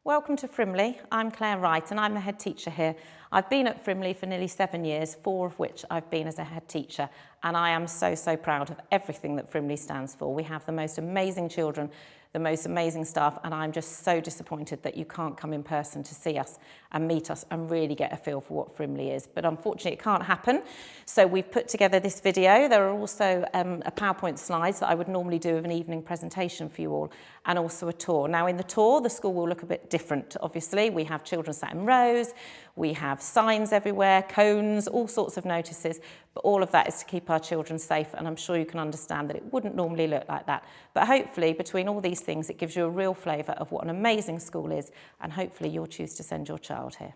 Welcome to Frimley. I'm Claire Wright and I'm the head teacher here. I've been at Frimley for nearly 7 years, 4 of which I've been as a head teacher, and I am so proud of everything that Frimley stands for. We have the most amazing children, the most amazing staff, and I'm just so disappointed that you can't come in person to see us and meet us and really get a feel for what Frimley is. But unfortunately it can't happen, so we've put together this video. There are also a PowerPoint slides that I would normally do of an evening presentation for you all, and also a tour. Now in the tour, the school will look a bit different, obviously. We have children sat in rows, we have signs everywhere, cones, all sorts of notices, but all of that is to keep our children safe, and I'm sure you can understand that it wouldn't normally look like that. But hopefully, between all these things, it gives you a real flavour of what an amazing school is, and hopefully you'll choose to send your child here.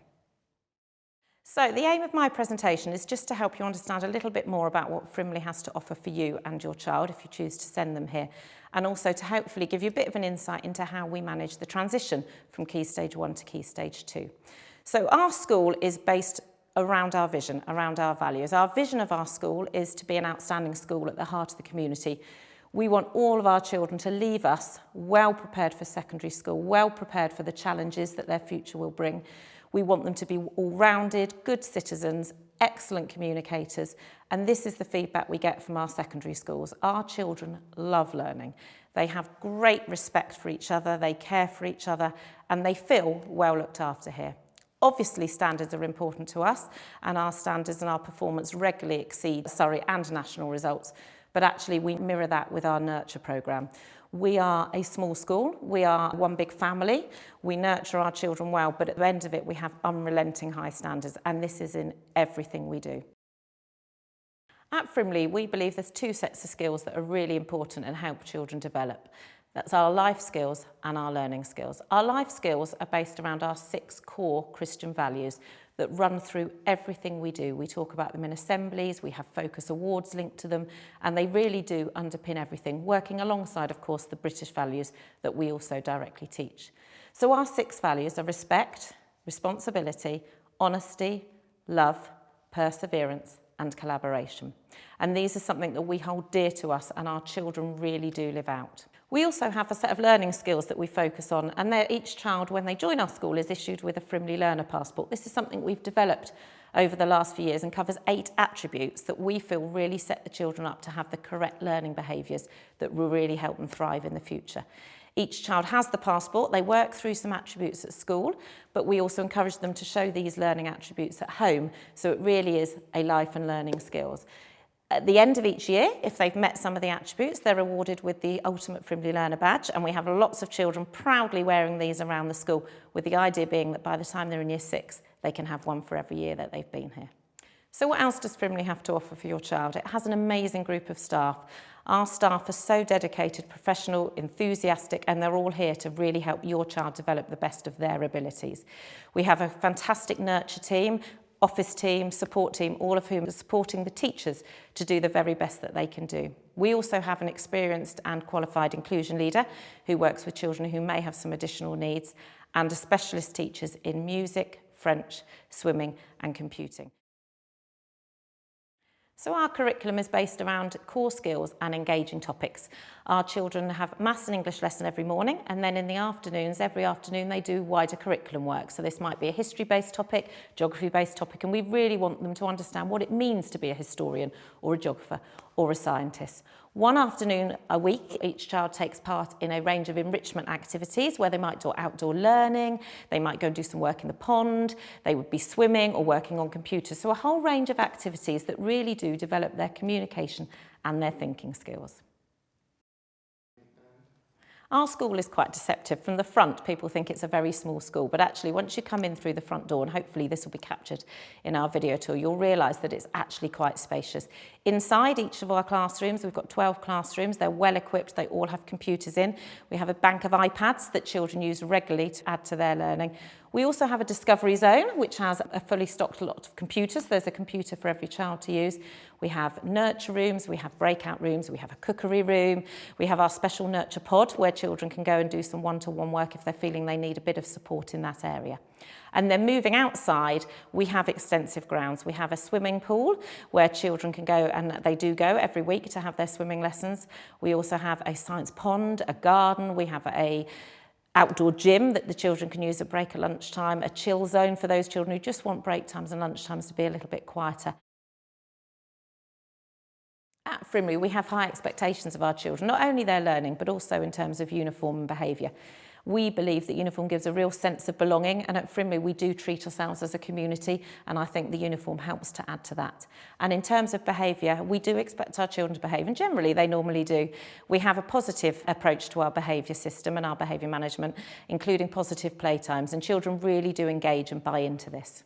So the aim of my presentation is just to help you understand a little bit more about what Frimley has to offer for you and your child if you choose to send them here, and also to hopefully give you a bit of an insight into how we manage the transition from Key Stage 1 to Key Stage 2. So our school is based around our vision, around our values. Our vision of our school is to be an outstanding school at the heart of the community. We want all of our children to leave us well prepared for secondary school, well prepared for the challenges that their future will bring. We want them to be all-rounded, good citizens, excellent communicators, and this is the feedback we get from our secondary schools. Our children love learning. They have great respect for each other, they care for each other, and they feel well looked after here. Obviously, standards are important to us, and our standards and our performance regularly exceed Surrey and national results, but actually we mirror that with our nurture programme. We are a small school, we are one big family, we nurture our children well, but at the end of it we have unrelenting high standards, and this is in everything we do. At Frimley, we believe there's 2 sets of skills that are really important and help children develop. That's our life skills and our learning skills. Our life skills are based around our 6 core Christian values that run through everything we do. We talk about them in assemblies, we have focus awards linked to them, and they really do underpin everything, working alongside, of course, the British values that we also directly teach. So our 6 values are respect, responsibility, honesty, love, perseverance, and collaboration. And these are something that we hold dear to us, and our children really do live out. We also have a set of learning skills that we focus on, and each child, when they join our school, is issued with a Frimley Learner Passport. This is something we've developed over the last few years and covers 8 attributes that we feel really set the children up to have the correct learning behaviours that will really help them thrive in the future. Each child has the passport, they work through some attributes at school, but we also encourage them to show these learning attributes at home, so it really is a life and learning skills. At the end of each year, if they've met some of the attributes, they're awarded with the Ultimate Frimley Learner Badge, and we have lots of children proudly wearing these around the school, with the idea being that by the time they're in year 6, they can have one for every year that they've been here. So what else does Frimley have to offer for your child? It has an amazing group of staff. Our staff are so dedicated, professional, enthusiastic, and they're all here to really help your child develop the best of their abilities. We have a fantastic nurture team, office team, support team, all of whom are supporting the teachers to do the very best that they can do. We also have an experienced and qualified inclusion leader who works with children who may have some additional needs, and a specialist teachers in music, French, swimming and computing. So our curriculum is based around core skills and engaging topics. Our children have maths and English lesson every morning, and then in the afternoons, every afternoon they do wider curriculum work. So this might be a history-based topic, geography-based topic, and we really want them to understand what it means to be a historian or a geographer or a scientist. One afternoon a week, each child takes part in a range of enrichment activities where they might do outdoor learning, they might go and do some work in the pond, they would be swimming or working on computers. So a whole range of activities that really do develop their communication and their thinking skills. Our school is quite deceptive. From the front, people think it's a very small school, but actually once you come in through the front door, and hopefully this will be captured in our video tour, you'll realise that it's actually quite spacious. Inside each of our classrooms, we've got 12 classrooms. They're well equipped, they all have computers in. We have a bank of iPads that children use regularly to add to their learning. We also have a discovery zone, which has a fully stocked lot of computers. There's a computer for every child to use. We have nurture rooms, we have breakout rooms, we have a cookery room, we have our special nurture pod where children can go and do some one-to-one work if they're feeling they need a bit of support in that area. And then moving outside, we have extensive grounds. We have a swimming pool where children can go, and they do go every week to have their swimming lessons. We also have a science pond, a garden, we have a outdoor gym that the children can use at break at lunchtime, a chill zone for those children who just want break times and lunch times to be a little bit quieter. At Frimley, we have high expectations of our children, not only their learning, but also in terms of uniform and behaviour. We believe that uniform gives a real sense of belonging, and at Frimley we do treat ourselves as a community, and I think the uniform helps to add to that. And in terms of behaviour, we do expect our children to behave, and generally they normally do. We have a positive approach to our behaviour system and our behaviour management, including positive playtimes, and children really do engage and buy into this.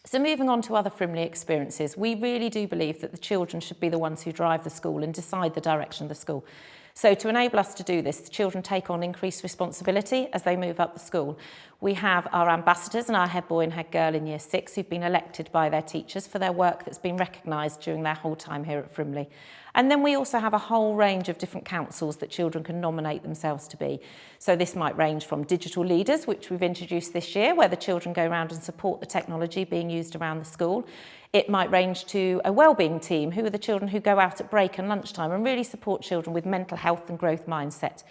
So moving on to other Frimley experiences, we really do believe that the children should be the ones who drive the school and decide the direction of the school. So to enable us to do this, the children take on increased responsibility as they move up the school. We have our ambassadors and our head boy and head girl in Year 6 who've been elected by their teachers for their work that's been recognised during their whole time here at Frimley. And then we also have a whole range of different councils that children can nominate themselves to be. So this might range from digital leaders, which we've introduced this year, where the children go around and support the technology being used around the school. It might range to a wellbeing team, who are the children who go out at break and lunchtime and really support children with mental health and growth mindset.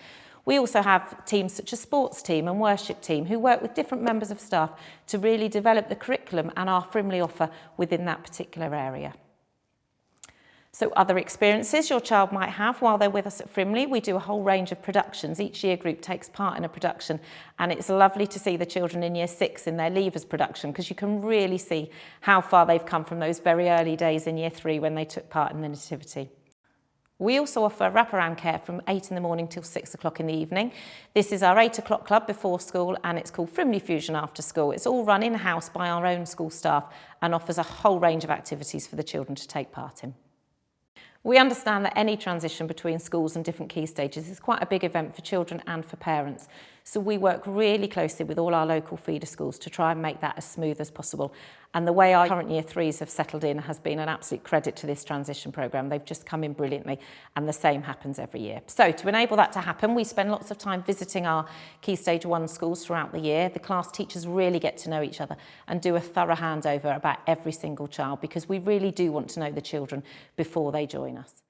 We also have teams such as sports team and worship team who work with different members of staff to really develop the curriculum and our Frimley offer within that particular area. So other experiences your child might have while they're with us at Frimley, we do a whole range of productions. Each year group takes part in a production, and it's lovely to see the children in Year 6 in their Leavers production, because you can really see how far they've come from those very early days in Year 3 when they took part in the Nativity. We also offer wraparound care from 8 in the morning till 6 o'clock in the evening. This is our 8 o'clock club before school, and it's called Frimley Fusion after school. It's all run in-house by our own school staff and offers a whole range of activities for the children to take part in. We understand that any transition between schools and different key stages is quite a big event for children and for parents. So we work really closely with all our local feeder schools to try and make that as smooth as possible. And the way our current Year 3s have settled in has been an absolute credit to this transition programme. They've just come in brilliantly, and the same happens every year. So to enable that to happen, we spend lots of time visiting our Key Stage 1 schools throughout the year. The class teachers really get to know each other and do a thorough handover about every single child, because we really do want to know the children before they join us.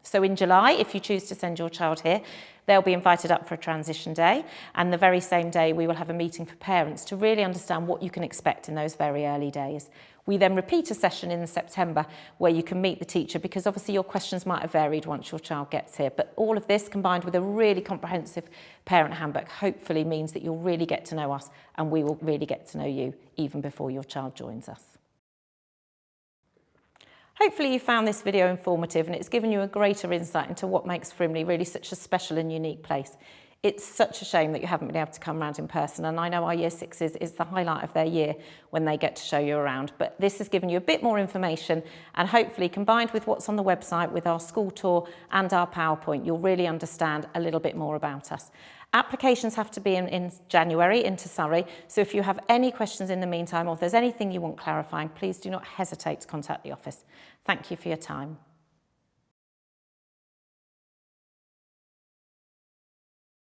So in July, if you choose to send your child here, they'll be invited up for a transition day, and the very same day we will have a meeting for parents to really understand what you can expect in those very early days. We then repeat a session in September where you can meet the teacher, because obviously your questions might have varied once your child gets here, but all of this combined with a really comprehensive parent handbook hopefully means that you'll really get to know us, and we will really get to know you even before your child joins us. Hopefully you found this video informative and it's given you a greater insight into what makes Frimley really such a special and unique place. It's such a shame that you haven't been able to come around in person, and I know our Year 6s is the highlight of their year when they get to show you around, but this has given you a bit more information, and hopefully combined with what's on the website with our school tour and our PowerPoint, you'll really understand a little bit more about us. Applications have to be in January into Surrey, so if you have any questions in the meantime, or if there's anything you want clarifying, please do not hesitate to contact the office. Thank you for your time.